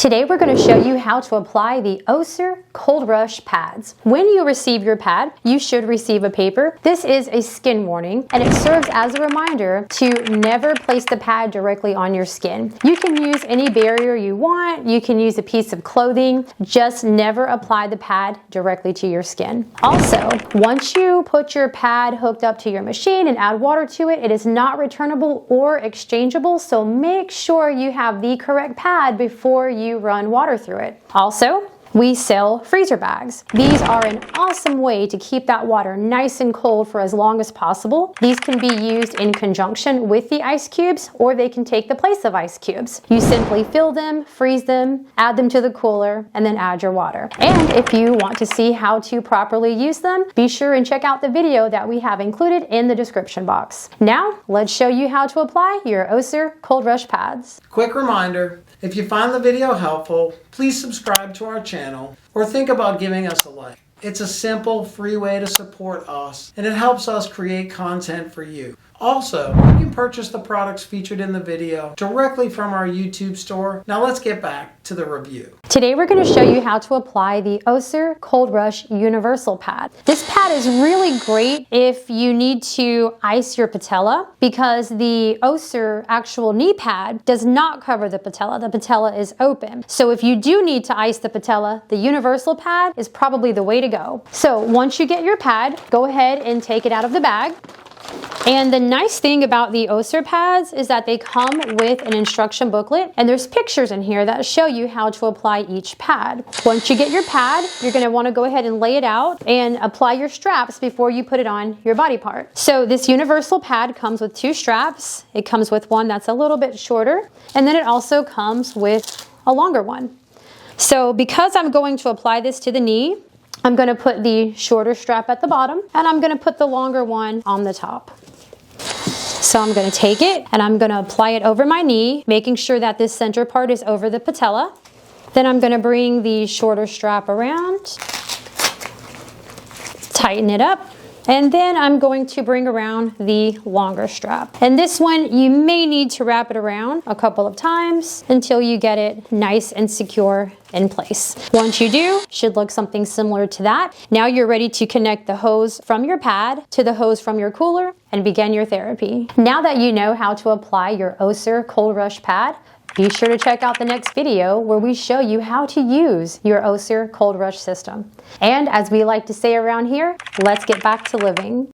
Today we're going to show you how to apply the Ossur Cold Rush pads. When you receive your pad, you should receive a paper. This is a skin warning, and it serves as a reminder to never place the pad directly on your skin. You can use any barrier you want. You can use a piece of clothing. Just never apply the pad directly to your skin. Also, once you put your pad hooked up to your machine and add water to it, it is not returnable or exchangeable, so make sure you have the correct pad before you run water through it. Also, we sell freezer bags. These are an awesome way to keep that water nice and cold for as long as possible. These can be used in conjunction with the ice cubes, or they can take the place of ice cubes. You simply fill them, freeze them, add them to the cooler, and then add your water. And if you want to see how to properly use them, be sure and check out the video that we have included in the description box. Now, let's show you how to apply your Ossur Cold Rush pads. Quick reminder, if you find the video helpful, please subscribe to our channel or think about giving us a like. It's a simple, free way to support us, and it helps us create content for you. Also, you can purchase the products featured in the video directly from our YouTube store. Now let's get back to the review. Today we're going to show you how to apply the Ossur Cold Rush Universal Pad. This pad is really great if you need to ice your patella, because the Ossur actual knee pad does not cover the patella. The patella is open. So if you do need to ice the patella, the Universal Pad is probably the way to go. So once you get your pad, go ahead and take it out of the bag. And the nice thing about the Ossur pads is that they come with an instruction booklet, and there's pictures in here that show you how to apply each pad. Once you get your pad, you're going to want to go ahead and lay it out and apply your straps before you put it on your body part. So this universal pad comes with 2 straps. It comes with one that's a little bit shorter, and then it also comes with a longer one. So because I'm going to apply this to the knee, I'm going to put the shorter strap at the bottom, and I'm going to put the longer one on the top. So I'm going to take it and I'm going to apply it over my knee, making sure that this center part is over the patella. Then I'm going to bring the shorter strap around, tighten it up, and then I'm going to bring around the longer strap. And this one, you may need to wrap it around a couple of times until you get it nice and secure in place. Once you do, it should look something similar to that. Now you're ready to connect the hose from your pad to the hose from your cooler and begin your therapy. Now that you know how to apply your Ossur Cold Rush pad, be sure to check out the next video where we show you how to use your Ossur Cold Rush system. And as we like to say around here, let's get back to living.